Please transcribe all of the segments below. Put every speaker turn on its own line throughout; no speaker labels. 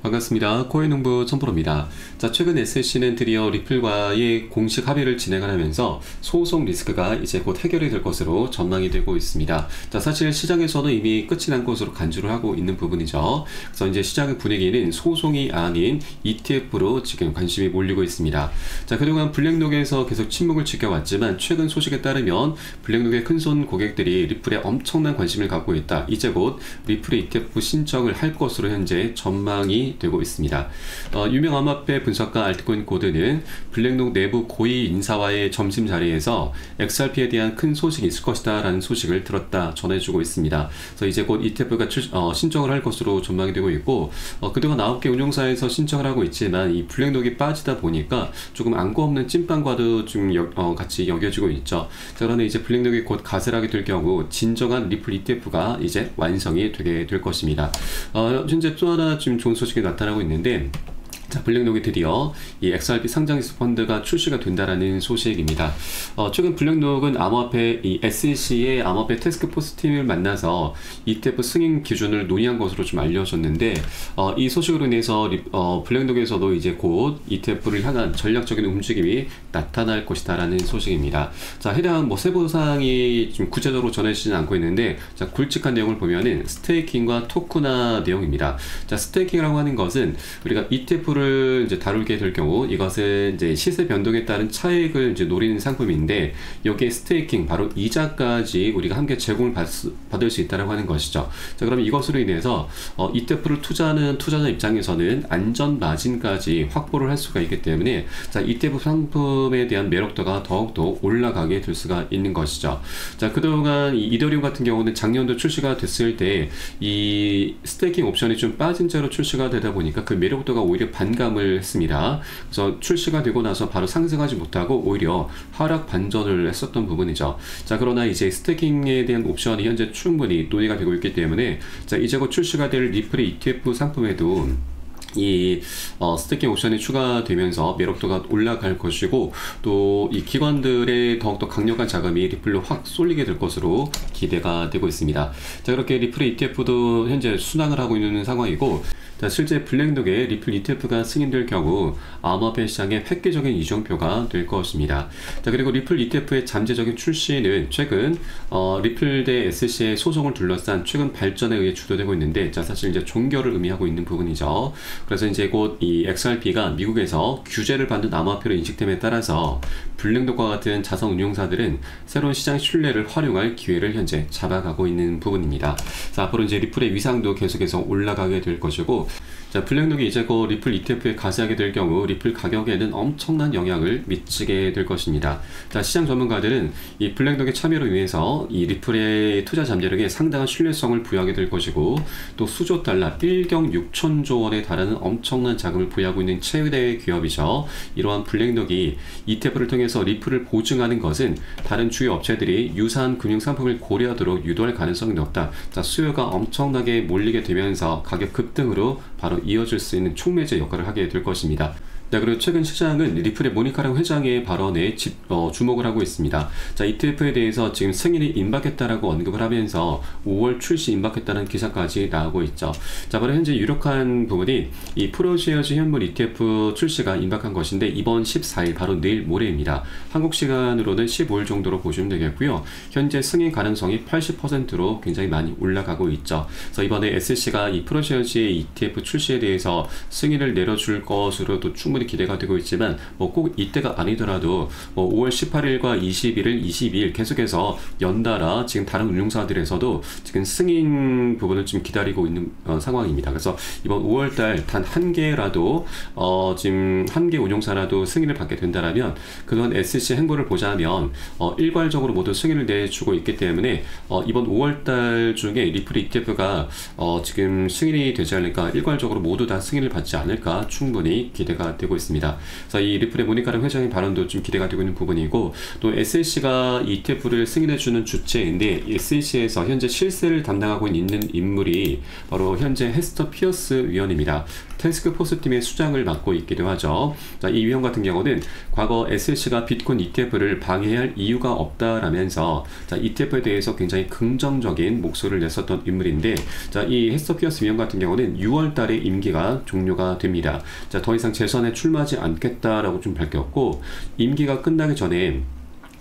반갑습니다. 코인농부 천프로입니다. 자, 최근 SEC는 드디어 리플과의 공식 합의를 진행하면서 소송 리스크가 이제 곧 해결이 될 것으로 전망이 되고 있습니다. 자, 사실 시장에서는 이미 끝이 난 것으로 간주를 하고 있는 부분이죠. 그래서 이제 시장의 분위기는 소송이 아닌 ETF로 지금 관심이 몰리고 있습니다. 자, 그동안 블랙록에서 계속 침묵을 지켜왔지만 최근 소식에 따르면 블랙록의 큰손 고객들이 리플에 엄청난 관심을 갖고 있다. 이제 곧 리플의 ETF 신청을 할 것으로 현재 전망이 되고 있습니다. 유명 암호화폐 분석가 알트코인 고드는 블랙록 내부 고위 인사와의 점심 자리에서 XRP에 대한 큰 소식이 있을 것이다 라는 소식을 들었다 전해주고 있습니다. 그래서 이제 곧 ETF가 신청을 할 것으로 전망이 되고 있고, 그동안 9개 운용사에서 신청을 하고 있지만 이 블랙록이 빠지다 보니까 조금 안고 없는 찐빵과도 좀 같이 여겨지고 있죠. 자, 그런데 이제 블랙록이 곧 가세하게 될 경우 진정한 리플 ETF가 이제 완성이 되게 될 것입니다. 현재 또 하나 좀 좋은 소식이 나타나고 있는데, 자, 블랙록이 드디어 이 XRP 상장지수 펀드가 출시가 된다라는 소식입니다. 최근 블랙록은 암호화폐 이 SEC의 암호화폐 태스크포스 팀을 만나서 ETF 승인 기준을 논의한 것으로 좀 알려졌는데, 이 소식으로 인해서 블랙록에서도 이제 곧 ETF를 향한 전략적인 움직임이 나타날 것이다라는 소식입니다. 자, 해당 세부사항이 좀 구체적으로 전해지지는 않고 있는데, 자, 굵직한 내용을 보면은 스테이킹과 토크나 내용입니다. 자, 스테이킹이라고 하는 것은 우리가 ETF를 이제 다루게 될 경우 이것은 이제 시세 변동에 따른 차익을 이제 노리는 상품인데, 여기에 스테이킹 바로 이자까지 우리가 함께 제공을 받을 수 있다라고 하는 것이죠. 자, 그러면 이것으로 인해서 ETF를 투자하는 투자자 입장에서는 안전 마진까지 확보를 할 수가 있기 때문에, 자, ETF 상품에 대한 매력도가 더욱더 올라가게 될 수가 있는 것이죠. 자, 그동안 이 이더리움 같은 경우는 작년도 출시가 됐을 때 이 스테이킹 옵션이 좀 빠진 채로 출시가 되다 보니까 그 매력도가 오히려 반감을 했습니다. 그래서 출시가 되고 나서 바로 상승하지 못하고 오히려 하락 반전을 했었던 부분이죠. 자, 그러나 이제 스테이킹에 대한 옵션이 현재 충분히 논의가 되고 있기 때문에, 자, 이제 곧 출시가 될 리플의 ETF 상품에도 이 스테이킹 옵션이 추가되면서 매력도가 올라갈 것이고, 또 이 기관들의 더욱더 강력한 자금이 리플로 확 쏠리게 될 것으로 기대가 되고 있습니다. 자, 그렇게 리플의 ETF도 현재 순항을 하고 있는 상황이고, 자, 실제 블랙록의 리플 ETF가 승인될 경우 암호화폐 시장의 획기적인 이정표가 될 것입니다. 자, 그리고 리플 ETF의 잠재적인 출시는 최근 리플 대 SEC의 소송을 둘러싼 최근 발전에 의해 주도되고 있는데, 자, 사실 이제 종결을 의미하고 있는 부분이죠. 그래서 이제 곧 이 XRP가 미국에서 규제를 받는 암호화폐로 인식됨에 따라서 블랙록과 같은 자산 운용사들은 새로운 시장 신뢰를 활용할 기회를 현재 잡아가고 있는 부분입니다. 자, 앞으로 이제 리플의 위상도 계속해서 올라가게 될 것이고, 자, 블랙록이 이제 곧 리플 ETF에 가세하게 될 경우 리플 가격에는 엄청난 영향을 미치게 될 것입니다. 자, 시장 전문가들은 이 블랙록의 참여로 인해서 이 리플의 투자 잠재력에 상당한 신뢰성을 부여하게 될 것이고, 또 수조 달러 1경 6천조 원에 달하는 엄청난 자금을 보유하고 있는 최대 기업이죠. 이러한 블랙록이 ETF를 통해서 리플을 보증하는 것은 다른 주요 업체들이 유사한 금융 상품을 고려하도록 유도할 가능성이 높다. 자, 수요가 엄청나게 몰리게 되면서 가격 급등으로 바로 이어질 수 있는 촉매제 역할을 하게 될 것입니다. 자, 그리고 최근 시장은 리플의 모니카랑 회장의 발언에 주목을 하고 있습니다. 자, ETF에 대해서 지금 승인이 임박했다라고 언급을 하면서 5월 출시 임박했다는 기사까지 나오고 있죠. 자, 바로 현재 유력한 부분이 이 프로쉐어즈 현물 ETF 출시가 임박한 것인데, 이번 14일 바로 내일 모레입니다. 한국 시간으로는 15일 정도로 보시면 되겠고요. 현재 승인 가능성이 80%로 굉장히 많이 올라가고 있죠. 그래서 이번에 SEC가 이 프로쉐어즈의 ETF 출시에 대해서 승인을 내려줄 것으로도 충분히 기대가 되고 있지만, 꼭 이때가 아니더라도 5월 18일과 21일, 22일 계속해서 연달아 지금 다른 운용사들에서도 지금 승인 부분을 좀 기다리고 있는 상황입니다. 그래서 이번 5월달 단 한 개라도 지금 한 개 운용사라도 승인을 받게 된다라면, 그동안 SEC 행보를 보자면 일괄적으로 모두 승인을 내주고 있기 때문에 이번 5월달 중에 리플 ETF가 지금 승인이 되지 않을까, 일괄적으로 모두 다 승인을 받지 않을까 충분히 기대가 되고 되고 있습니다. 그래서 이 리플의 모니카랑 회장의 발언도 좀 기대가 되고 있는 부분이고, 또 SLC가 ETF를 승인해주는 주체인데 SLC에서 현재 실세를 담당하고 있는 인물이 바로 현재 헤스터 피어스 위원입니다. 태스크포스 팀의 수장을 맡고 있기도 하죠. 자, 이 위원 같은 경우는 과거 SLC가 비트코인 ETF를 방해할 이유가 없다라면서 자, ETF에 대해서 굉장히 긍정적인 목소리를 냈었던 인물인데, 자, 이 헤스터 피어스 위원 같은 경우는 6월 달에 임기가 종료가 됩니다. 자, 더 이상 재선에 출마하지 않겠다라고 좀 밝혔고, 임기가 끝나기 전에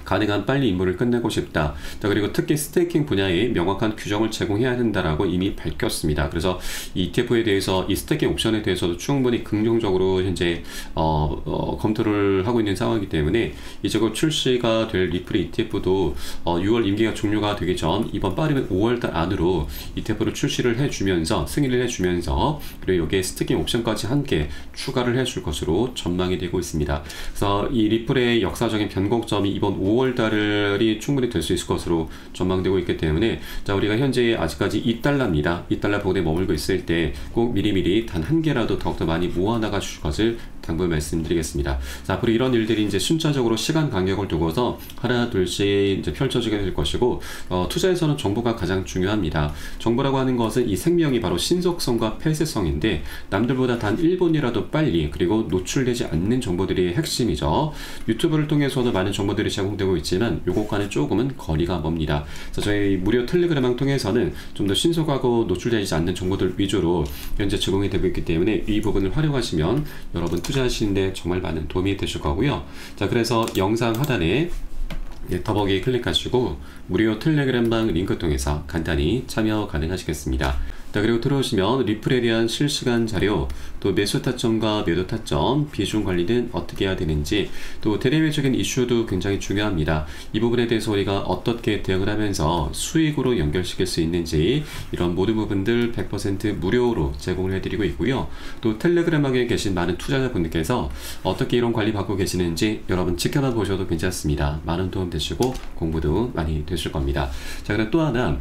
가능한 빨리 임무를 끝내고 싶다. 자, 그리고 특히 스테이킹 분야에 명확한 규정을 제공해야 된다라고 이미 밝혔습니다. 그래서 이 ETF에 대해서 이 스테이킹 옵션에 대해서도 충분히 긍정적으로 현재 검토를 하고 있는 상황이기 때문에 이제 곧 출시가 될 리플 ETF도 6월 임기가 종료가 되기 전 이번 빠르면 5월달 안으로 ETF를 출시를 해주면서 승인을 해주면서, 그리고 여기에 스테이킹 옵션까지 함께 추가를 해줄 것으로 전망이 되고 있습니다. 그래서 이 리플의 역사적인 변곡점이 이번 5월달이 충분히 될 수 있을 것으로 전망되고 있기 때문에, 자, 우리가 현재 아직까지 2달러입니다. 2달러 부근에 머물고 있을 때 꼭 미리미리 단 한 개라도 더욱더 많이 모아나가 주실 것을 당부 말씀드리겠습니다. 자, 앞으로 이런 일들이 이제 순차적으로 시간 간격을 두고서 하나 둘씩 이제 펼쳐지게 될 것이고, 투자에서는 정보가 가장 중요합니다. 정보라고 하는 것은 이 생명이 바로 신속성과 폐쇄성인데, 남들보다 단 1분이라도 빨리 그리고 노출되지 않는 정보들이 핵심이죠. 유튜브를 통해서도 많은 정보들이 제공되고 있지만 요것과는 조금은 거리가 멉니다. 그래서 저희 무료 텔레그램을 통해서는 좀 더 신속하고 노출되지 않는 정보들 위주로 현재 제공이 되고 있기 때문에 이 부분을 활용하시면 여러분 투자하시는데 정말 많은 도움이 되실 거고요. 자, 그래서 영상 하단에 더보기 클릭하시고 무료 텔레그램방 링크 통해서 간단히 참여 가능하시겠습니다. 자, 그리고 들어오시면 리플에 대한 실시간 자료, 또 매수 타점과 매도 타점, 비중 관리는 어떻게 해야 되는지, 또 대내외적인 이슈도 굉장히 중요합니다. 이 부분에 대해서 우리가 어떻게 대응을 하면서 수익으로 연결시킬 수 있는지, 이런 모든 부분들 100% 무료로 제공을 해드리고 있고요. 또 텔레그램방에 계신 많은 투자자분들께서 어떻게 이런 관리 받고 계시는지 여러분 지켜봐 보셔도 괜찮습니다. 많은 도움 되시고 공부도 많이 되실 겁니다. 자, 그리고 또 하나,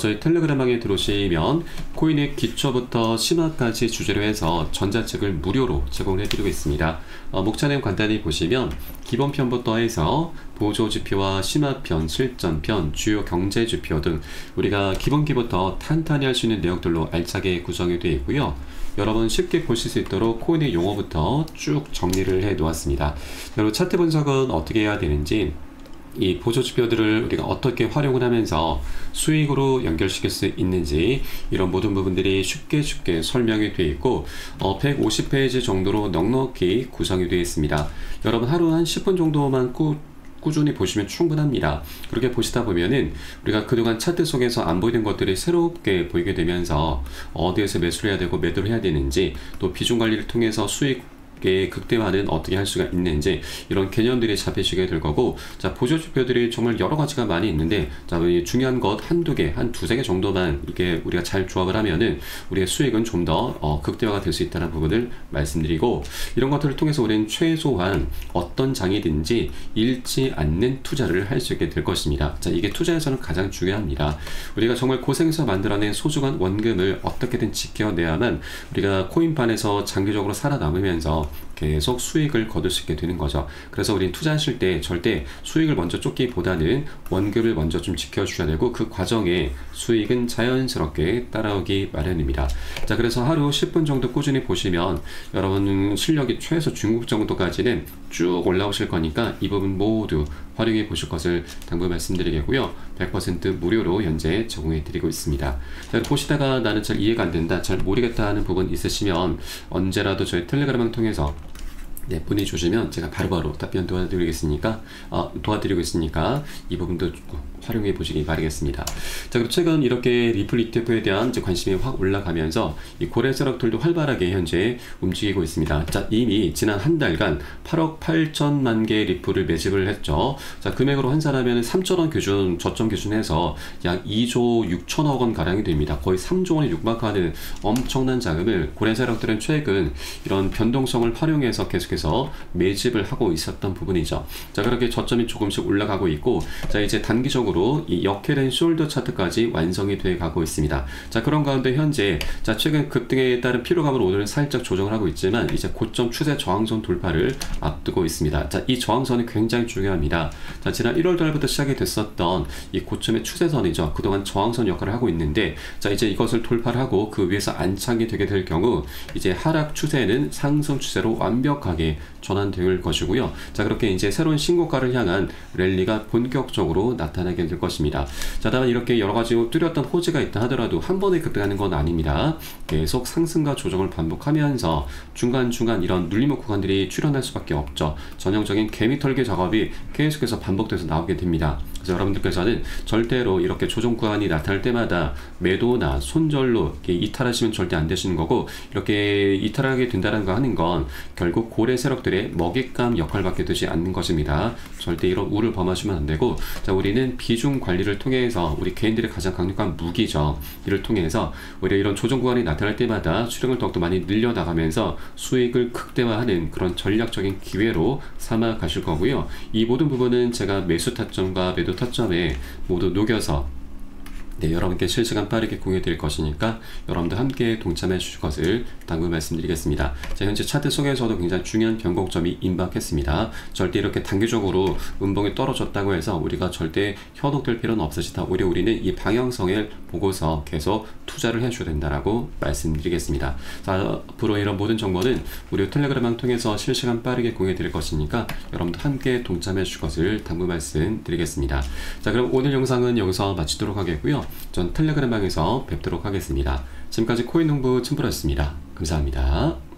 저희 텔레그램방에 들어오시면 코인의 기초부터 심화까지 주제로 해서 전자책을 무료로 제공을 해드리고 있습니다. 목차 내용 간단히 보시면 기본편부터 해서 보조지표와 심화편, 실전편, 주요 경제지표 등 우리가 기본기부터 탄탄히 할 수 있는 내용들로 알차게 구성이 되어 있고요. 여러분 쉽게 보실 수 있도록 코인의 용어부터 쭉 정리를 해 놓았습니다. 그리고 차트 분석은 어떻게 해야 되는지, 이 보조지표들을 우리가 어떻게 활용을 하면서 수익으로 연결시킬 수 있는지, 이런 모든 부분들이 쉽게 설명이 되어 있고 150페이지 정도로 넉넉히 구성이 되어 있습니다. 여러분 하루 한 10분 정도만 꾸준히 보시면 충분합니다. 그렇게 보시다 보면은 우리가 그동안 차트 속에서 안 보이는 것들이 새롭게 보이게 되면서 어디에서 매수를 해야 되고 매도를 해야 되는지, 또 비중 관리를 통해서 수익 극대화는 어떻게 할 수가 있는지, 이런 개념들이 잡히시게 될 거고, 자, 보조지표들이 정말 여러 가지가 많이 있는데, 자, 중요한 것 한두 개, 한 두세 개 정도만 이게 우리가 잘 조합을 하면은 우리의 수익은 좀 더 극대화가 될 수 있다는 부분을 말씀드리고, 이런 것들을 통해서 우리는 최소한 어떤 장이든지 잃지 않는 투자를 할 수 있게 될 것입니다. 자, 이게 투자에서는 가장 중요합니다. 우리가 정말 고생해서 만들어낸 소중한 원금을 어떻게든 지켜내야만 우리가 코인판에서 장기적으로 살아남으면서 계속 수익을 거둘 수 있게 되는 거죠. 그래서 우리는 투자하실 때 절대 수익을 먼저 쫓기보다는 원금을 먼저 좀 지켜주셔야 되고, 그 과정에 수익은 자연스럽게 따라오기 마련입니다. 자, 그래서 하루 10분 정도 꾸준히 보시면 여러분 실력이 최소 중급 정도까지는 쭉 올라오실 거니까 이 부분 모두 활용해 보실 것을 당부 말씀드리겠고요. 100% 무료로 현재 제공해 드리고 있습니다. 자, 보시다가 나는 잘 이해가 안 된다, 잘 모르겠다 하는 부분 있으시면 언제라도 저희 텔레그램을 통해서 문의 주시면 제가 바로바로 답변 도와드리고 있으니까 이 부분도 활용해 보시기 바라겠습니다. 자, 그리고 최근 이렇게 리플 ETF에 대한 이제 관심이 확 올라가면서 이 거래 세력들도 활발하게 현재 움직이고 있습니다. 자, 이미 지난 한 달간 8억 8천만 개 리플을 매집을 했죠. 자, 금액으로 환산하면 3천원 기준, 저점 기준에서 약 2조 6천억 원 가량이 됩니다. 거의 3조 원에 육박하는 엄청난 자금을 고래 세력들은 최근 이런 변동성을 활용해서 계속해서 계속해서 매집을 하고 있었던 부분이죠. 자, 그렇게 저점이 조금씩 올라가고 있고, 자, 이제 단기적으로 이 역회된 숄더 차트까지 완성이 돼 가고 있습니다. 자, 그런 가운데 현재 자, 최근 급등에 따른 피로감으로 오늘은 살짝 조정을 하고 있지만 이제 고점 추세 저항선 돌파를 앞두고 있습니다. 자, 이 저항선이 굉장히 중요합니다. 자, 지난 1월 달부터 시작이 됐었던 이 고점의 추세선이죠. 그동안 저항선 역할을 하고 있는데, 자, 이제 이것을 돌파를 하고 그 위에서 안착이 되게 될 경우 이제 하락 추세는 상승 추세로 완벽하게 전환될 것이고요. 자, 그렇게 이제 새로운 신고가를 향한 랠리가 본격적으로 나타나게 될 것입니다. 자, 다만 이렇게 여러 가지 뚜렷한 호재가 있다 하더라도 한 번에 급등하는 건 아닙니다. 계속 상승과 조정을 반복하면서 중간중간 이런 눌림목 구간들이 출현할 수밖에 없죠. 전형적인 개미털기 작업이 계속해서 반복돼서 나오게 됩니다. 그래서 여러분들께서는 절대로 이렇게 조정 구간이 나타날 때마다 매도나 손절로 이탈하시면 절대 안 되시는 거고, 이렇게 이탈하게 된다는 거 하는 건 결국 고래 세력들의 먹잇감 역할을 받게 되지 않는 것입니다. 절대 이런 우를 범하시면 안 되고, 자, 우리는 비중 관리를 통해서 우리 개인들의 가장 강력한 무기죠. 이를 통해서 오히려 이런 조정 구간이 나타날 때마다 수령을 더욱더 많이 늘려나가면서 수익을 극대화하는 그런 전략적인 기회로 삼아 가실 거고요. 이 모든 부분은 제가 매수 타점과 매도 타점에 모두 녹여서 여러분께 실시간 빠르게 공유해 드릴 것이니까 여러분들 함께 동참해 주실 것을 당부 말씀드리겠습니다. 자, 현재 차트 속에서도 굉장히 중요한 변곡점이 임박했습니다. 절대 이렇게 단기적으로 음봉이 떨어졌다고 해서 우리가 절대 현혹될 필요는 없으시다. 오히려 우리는 이 방향성을 보고서 계속 투자를 해줘야 된다라고 말씀드리겠습니다. 자, 앞으로 이런 모든 정보는 우리 텔레그램을 통해서 실시간 빠르게 공유해 드릴 것이니까 여러분들 함께 동참해 주실 것을 당부 말씀드리겠습니다. 자, 그럼 오늘 영상은 여기서 마치도록 하겠고요. 전 텔레그램방에서 뵙도록 하겠습니다. 지금까지 코인농부 춘프로였습니다. 감사합니다.